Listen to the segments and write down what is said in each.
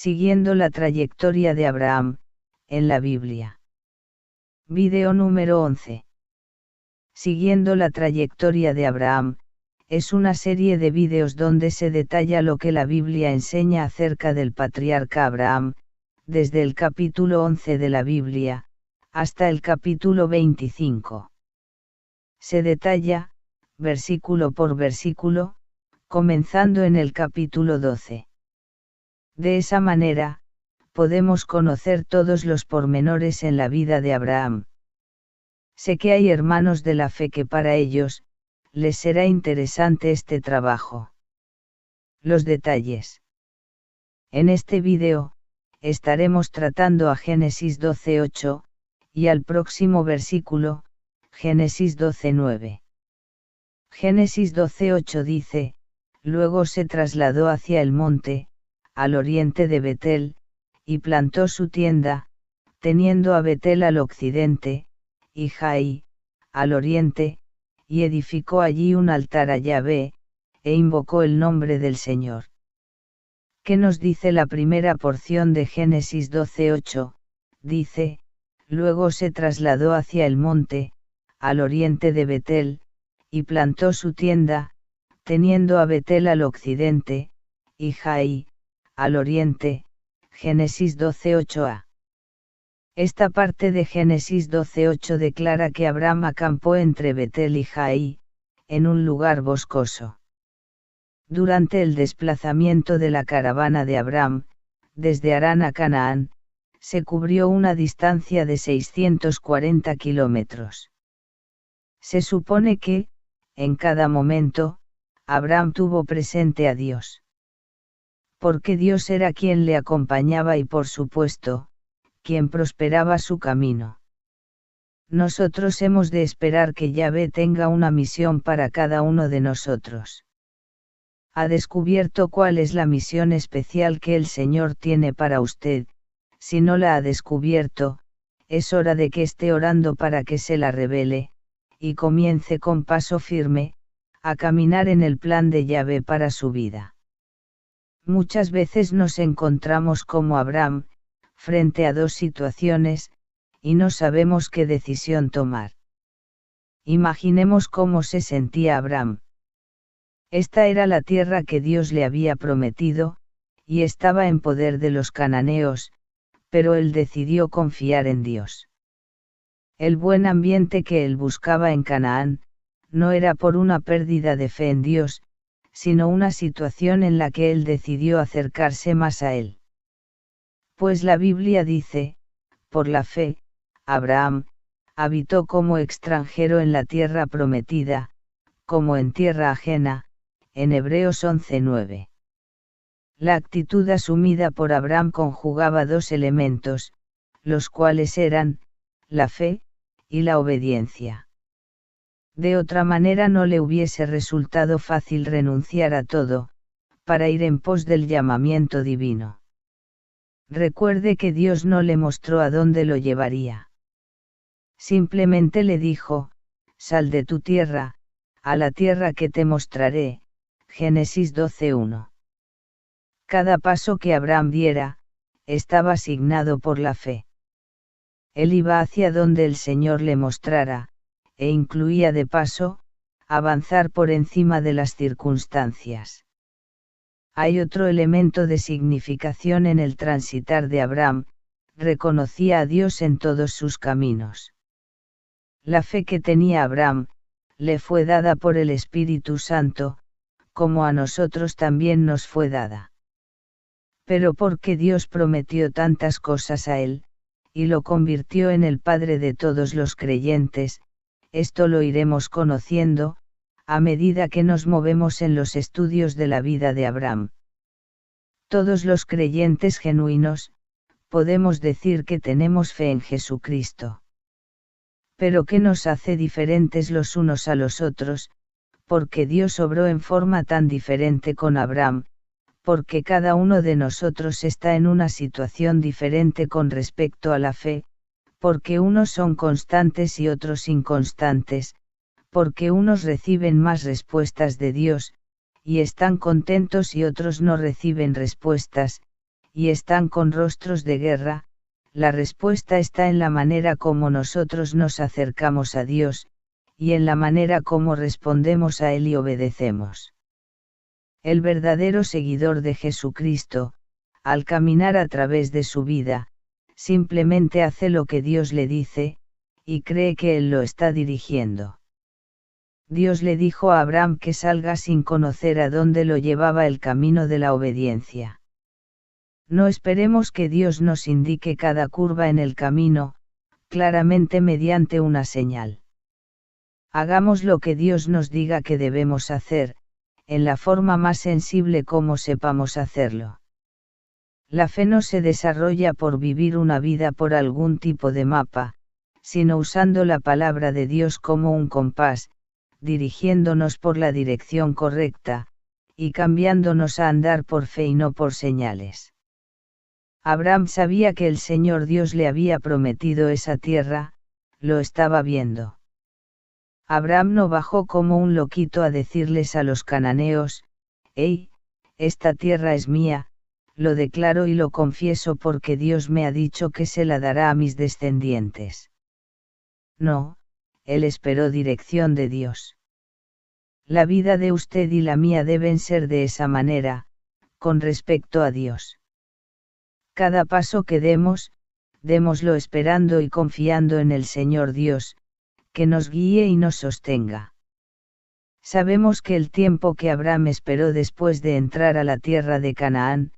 Siguiendo la trayectoria de Abraham, en la Biblia. Vídeo número 11. Siguiendo la trayectoria de Abraham, es una serie de vídeos donde se detalla lo que la Biblia enseña acerca del patriarca Abraham, desde el capítulo 11 de la Biblia, hasta el capítulo 25. Se detalla, versículo por versículo, comenzando en el capítulo 12. De esa manera, podemos conocer todos los pormenores en la vida de Abraham. Sé que hay hermanos de la fe que para ellos, les será interesante este trabajo. Los detalles. En este vídeo, estaremos tratando a Génesis 12:8, y al próximo versículo, Génesis 12:9. Génesis 12:8 dice, luego se trasladó hacia el monte, al oriente de Betel, y plantó su tienda, teniendo a Betel al occidente, y Jai, al oriente, y edificó allí un altar a Yahvé, e invocó el nombre del Señor. ¿Qué nos dice la primera porción de Génesis 12:8? Dice, luego se trasladó hacia el monte, al oriente de Betel, y plantó su tienda, teniendo a Betel al occidente, y Jai, al oriente. Génesis 12:8a. Esta parte de Génesis 12:8 declara que Abraham acampó entre Betel y Jai, en un lugar boscoso. Durante el desplazamiento de la caravana de Abraham, desde Harán a Canaán, se cubrió una distancia de 640 kilómetros. Se supone que, en cada momento, Abraham tuvo presente a Dios. Porque Dios era quien le acompañaba y por supuesto, quien prosperaba su camino. Nosotros hemos de esperar que Yahvé tenga una misión para cada uno de nosotros. ¿Ha descubierto cuál es la misión especial que el Señor tiene para usted? Si no la ha descubierto, es hora de que esté orando para que se la revele, y comience con paso firme, a caminar en el plan de Yahvé para su vida. Muchas veces nos encontramos como Abraham, frente a dos situaciones, y no sabemos qué decisión tomar. Imaginemos cómo se sentía Abraham. Esta era la tierra que Dios le había prometido, y estaba en poder de los cananeos, pero él decidió confiar en Dios. El buen ambiente que él buscaba en Canaán, no era por una pérdida de fe en Dios, sino una situación en la que él decidió acercarse más a él. Pues la Biblia dice, por la fe, Abraham, habitó como extranjero en la tierra prometida, como en tierra ajena, en Hebreos 11:9. La actitud asumida por Abraham conjugaba dos elementos, los cuales eran, la fe, y la obediencia. De otra manera no le hubiese resultado fácil renunciar a todo, para ir en pos del llamamiento divino. Recuerde que Dios no le mostró a dónde lo llevaría. Simplemente le dijo, sal de tu tierra, a la tierra que te mostraré, Génesis 12:1. Cada paso que Abraham diera, estaba asignado por la fe. Él iba hacia donde el Señor le mostrara, e incluía de paso, avanzar por encima de las circunstancias. Hay otro elemento de significación en el transitar de Abraham, reconocía a Dios en todos sus caminos. La fe que tenía Abraham, le fue dada por el Espíritu Santo, como a nosotros también nos fue dada. Pero porque Dios prometió tantas cosas a él, y lo convirtió en el Padre de todos los creyentes, esto lo iremos conociendo, a medida que nos movemos en los estudios de la vida de Abraham. Todos los creyentes genuinos, podemos decir que tenemos fe en Jesucristo. Pero ¿qué nos hace diferentes los unos a los otros? Porque Dios obró en forma tan diferente con Abraham, porque cada uno de nosotros está en una situación diferente con respecto a la fe, porque unos son constantes y otros inconstantes, porque unos reciben más respuestas de Dios, y están contentos y otros no reciben respuestas, y están con rostros de guerra. La respuesta está en la manera como nosotros nos acercamos a Dios, y en la manera como respondemos a Él y obedecemos. El verdadero seguidor de Jesucristo, al caminar a través de su vida, simplemente hace lo que Dios le dice, y cree que Él lo está dirigiendo. Dios le dijo a Abraham que salga sin conocer a dónde lo llevaba el camino de la obediencia. No esperemos que Dios nos indique cada curva en el camino, claramente mediante una señal. Hagamos lo que Dios nos diga que debemos hacer, en la forma más sensible como sepamos hacerlo. La fe no se desarrolla por vivir una vida por algún tipo de mapa, sino usando la palabra de Dios como un compás, dirigiéndonos por la dirección correcta, y cambiándonos a andar por fe y no por señales. Abraham sabía que el Señor Dios le había prometido esa tierra, lo estaba viendo. Abraham no bajó como un loquito a decirles a los cananeos: «Hey, esta tierra es mía, lo declaro y lo confieso porque Dios me ha dicho que se la dará a mis descendientes». No, él esperó dirección de Dios. La vida de usted y la mía deben ser de esa manera, con respecto a Dios. Cada paso que demos, démoslo esperando y confiando en el Señor Dios, que nos guíe y nos sostenga. Sabemos que el tiempo que Abraham esperó después de entrar a la tierra de Canaán,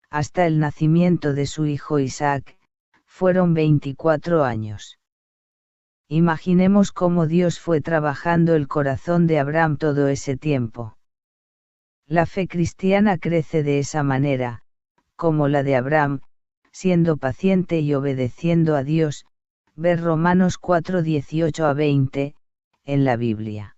hasta el nacimiento de su hijo Isaac, fueron 24 años. Imaginemos cómo Dios fue trabajando el corazón de Abraham todo ese tiempo. La fe cristiana crece de esa manera, como la de Abraham, siendo paciente y obedeciendo a Dios, ver Romanos 4:18-20, en la Biblia.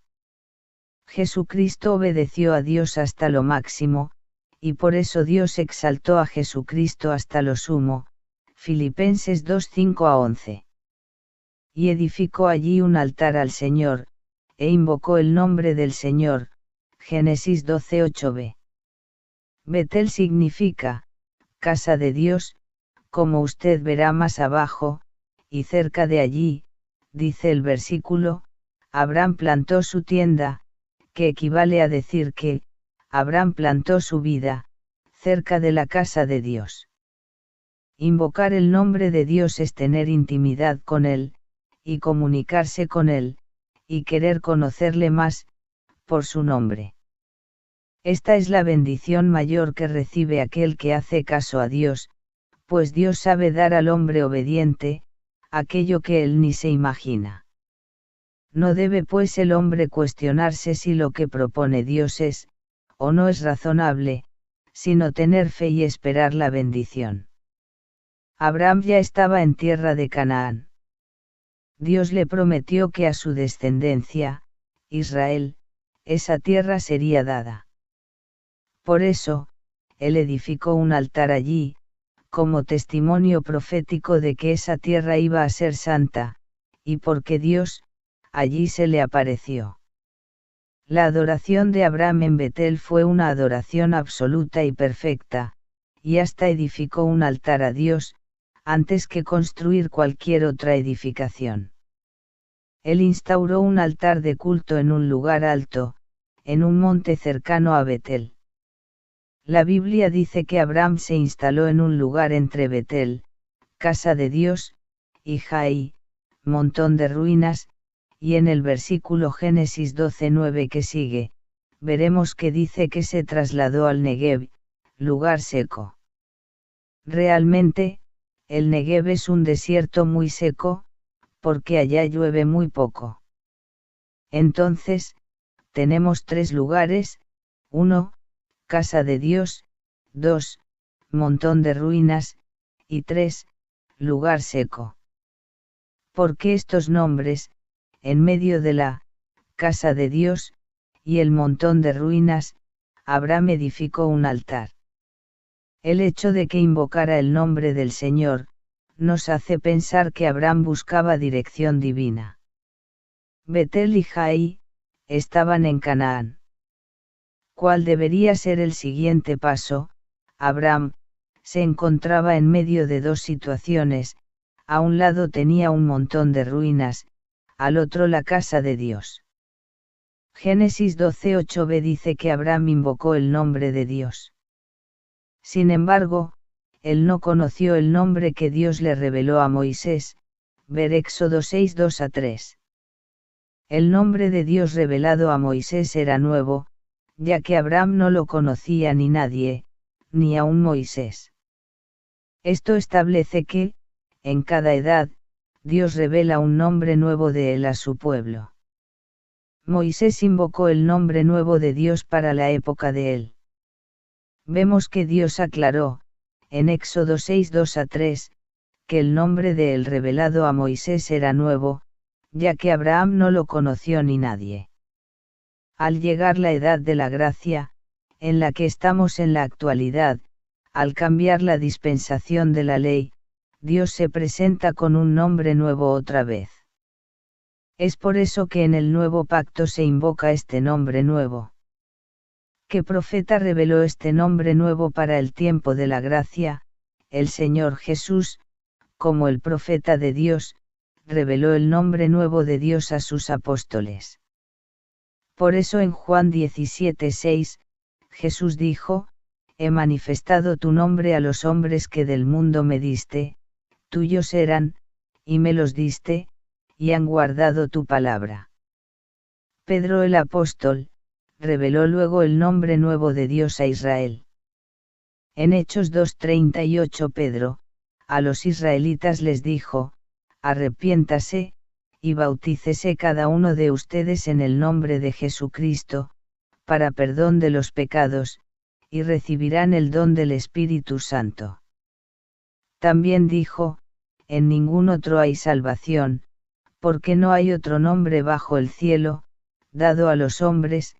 Jesucristo obedeció a Dios hasta lo máximo, y por eso Dios exaltó a Jesucristo hasta lo sumo, Filipenses 2:5-11. Y edificó allí un altar al Señor, e invocó el nombre del Señor, Génesis 12:8b. Betel significa, casa de Dios, como usted verá más abajo, y cerca de allí, dice el versículo, Abraham plantó su tienda, que equivale a decir que, Abraham plantó su vida, cerca de la casa de Dios. Invocar el nombre de Dios es tener intimidad con Él, y comunicarse con Él, y querer conocerle más, por su nombre. Esta es la bendición mayor que recibe aquel que hace caso a Dios, pues Dios sabe dar al hombre obediente, aquello que él ni se imagina. No debe pues el hombre cuestionarse si lo que propone Dios es, o no es razonable, sino tener fe y esperar la bendición. Abraham ya estaba en tierra de Canaán. Dios le prometió que a su descendencia, Israel, esa tierra sería dada. Por eso, él edificó un altar allí, como testimonio profético de que esa tierra iba a ser santa, y porque Dios, allí se le apareció. La adoración de Abraham en Betel fue una adoración absoluta y perfecta, y hasta edificó un altar a Dios, antes que construir cualquier otra edificación. Él instauró un altar de culto en un lugar alto, en un monte cercano a Betel. La Biblia dice que Abraham se instaló en un lugar entre Betel, casa de Dios, y Jai, montón de ruinas, y en el versículo Génesis 12:9 que sigue, veremos que dice que se trasladó al Negev, lugar seco. Realmente, el Negev es un desierto muy seco, porque allá llueve muy poco. Entonces, tenemos 3 lugares: 1, casa de Dios; 2, montón de ruinas; y 3, lugar seco. ¿Por qué estos nombres, en medio de la casa de Dios y el montón de ruinas? Abraham edificó un altar. El hecho de que invocara el nombre del Señor, nos hace pensar que Abraham buscaba dirección divina. Betel y Jai estaban en Canaán. ¿Cuál debería ser el siguiente paso? Abraham, se encontraba en medio de dos situaciones: a un lado tenía un montón de ruinas, al otro la casa de Dios. Génesis 12:8b dice que Abraham invocó el nombre de Dios. Sin embargo, él no conoció el nombre que Dios le reveló a Moisés, ver Éxodo 6:2-3. El nombre de Dios revelado a Moisés era nuevo, ya que Abraham no lo conocía ni nadie, ni aun Moisés. Esto establece que, en cada edad, Dios revela un nombre nuevo de él a su pueblo. Moisés invocó el nombre nuevo de Dios para la época de él. Vemos que Dios aclaró, en Éxodo 6:2-3, que el nombre de él revelado a Moisés era nuevo, ya que Abraham no lo conoció ni nadie. Al llegar la edad de la gracia, en la que estamos en la actualidad, al cambiar la dispensación de la ley, Dios se presenta con un nombre nuevo otra vez. Es por eso que en el nuevo pacto se invoca este nombre nuevo. ¿Qué profeta reveló este nombre nuevo para el tiempo de la gracia? El Señor Jesús, como el profeta de Dios, reveló el nombre nuevo de Dios a sus apóstoles. Por eso en Juan 17:6, Jesús dijo: He manifestado tu nombre a los hombres que del mundo me diste, tuyos eran, y me los diste, y han guardado tu palabra. Pedro el apóstol, reveló luego el nombre nuevo de Dios a Israel. En Hechos 2:38 Pedro, a los israelitas les dijo: Arrepiéntase, y bautícese cada uno de ustedes en el nombre de Jesucristo, para perdón de los pecados, y recibirán el don del Espíritu Santo. También dijo: En ningún otro hay salvación, porque no hay otro nombre bajo el cielo, dado a los hombres,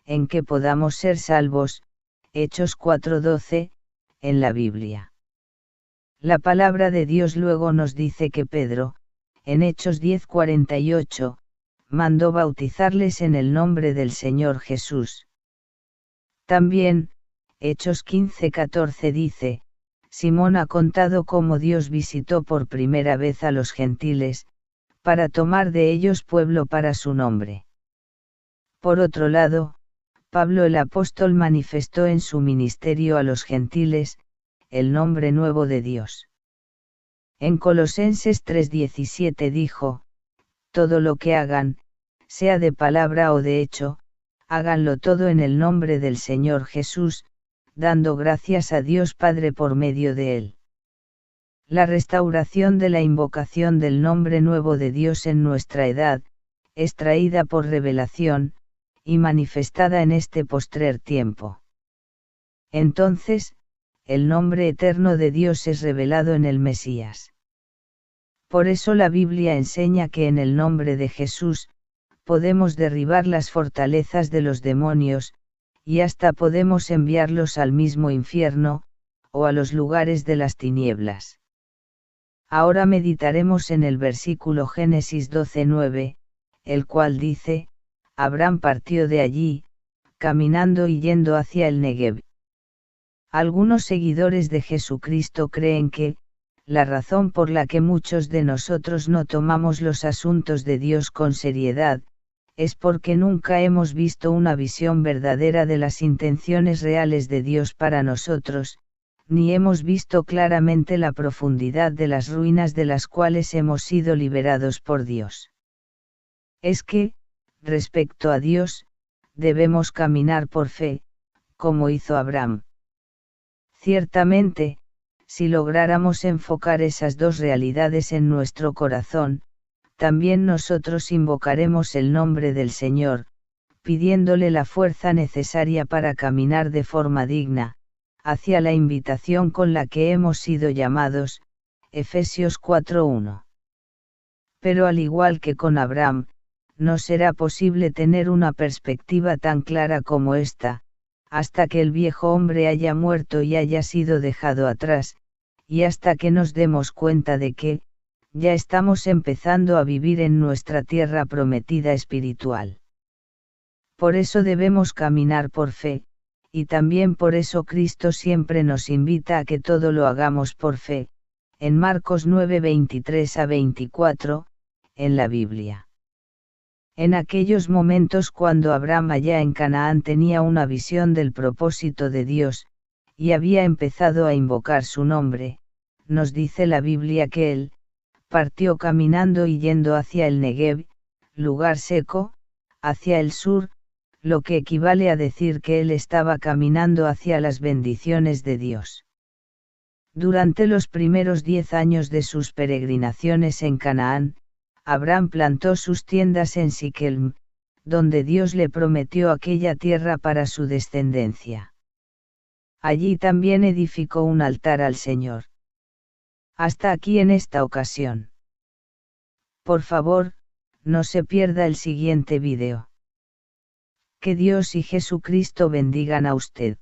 en que podamos ser salvos. Hechos 4:12, en la Biblia. La palabra de Dios luego nos dice que Pedro, en Hechos 10:48, mandó bautizarles en el nombre del Señor Jesús. También, Hechos 15:14 dice: Simón ha contado cómo Dios visitó por primera vez a los gentiles, para tomar de ellos pueblo para su nombre. Por otro lado, Pablo el apóstol manifestó en su ministerio a los gentiles, el nombre nuevo de Dios. En Colosenses 3:17 dijo: Todo lo que hagan, sea de palabra o de hecho, háganlo todo en el nombre del Señor Jesús, dando gracias a Dios Padre por medio de él. La restauración de la invocación del nombre nuevo de Dios en nuestra edad, es traída por revelación, y manifestada en este postrer tiempo. Entonces, el nombre eterno de Dios es revelado en el Mesías. Por eso la Biblia enseña que en el nombre de Jesús, podemos derribar las fortalezas de los demonios, y hasta podemos enviarlos al mismo infierno, o a los lugares de las tinieblas. Ahora meditaremos en el versículo Génesis 12:9, el cual dice: Abraham partió de allí, caminando y yendo hacia el Negev. Algunos seguidores de Jesucristo creen que, la razón por la que muchos de nosotros no tomamos los asuntos de Dios con seriedad, es porque nunca hemos visto una visión verdadera de las intenciones reales de Dios para nosotros, ni hemos visto claramente la profundidad de las ruinas de las cuales hemos sido liberados por Dios. Es que, respecto a Dios, debemos caminar por fe, como hizo Abraham. Ciertamente, si lográramos enfocar esas dos realidades en nuestro corazón, también nosotros invocaremos el nombre del Señor, pidiéndole la fuerza necesaria para caminar de forma digna, hacia la invitación con la que hemos sido llamados, Efesios 4:1. Pero al igual que con Abraham, no será posible tener una perspectiva tan clara como esta, hasta que el viejo hombre haya muerto y haya sido dejado atrás, y hasta que nos demos cuenta de que, ya estamos empezando a vivir en nuestra tierra prometida espiritual. Por eso debemos caminar por fe, y también por eso Cristo siempre nos invita a que todo lo hagamos por fe, en Marcos 9:23-24, en la Biblia. En aquellos momentos cuando Abraham allá en Canaán tenía una visión del propósito de Dios, y había empezado a invocar su nombre, nos dice la Biblia que él, partió caminando y yendo hacia el Negev, lugar seco, hacia el sur, lo que equivale a decir que él estaba caminando hacia las bendiciones de Dios. Durante los primeros 10 años de sus peregrinaciones en Canaán, Abraham plantó sus tiendas en Siquelm, donde Dios le prometió aquella tierra para su descendencia. Allí también edificó un altar al Señor. Hasta aquí en esta ocasión. Por favor, no se pierda el siguiente vídeo. Que Dios y Jesucristo bendigan a usted.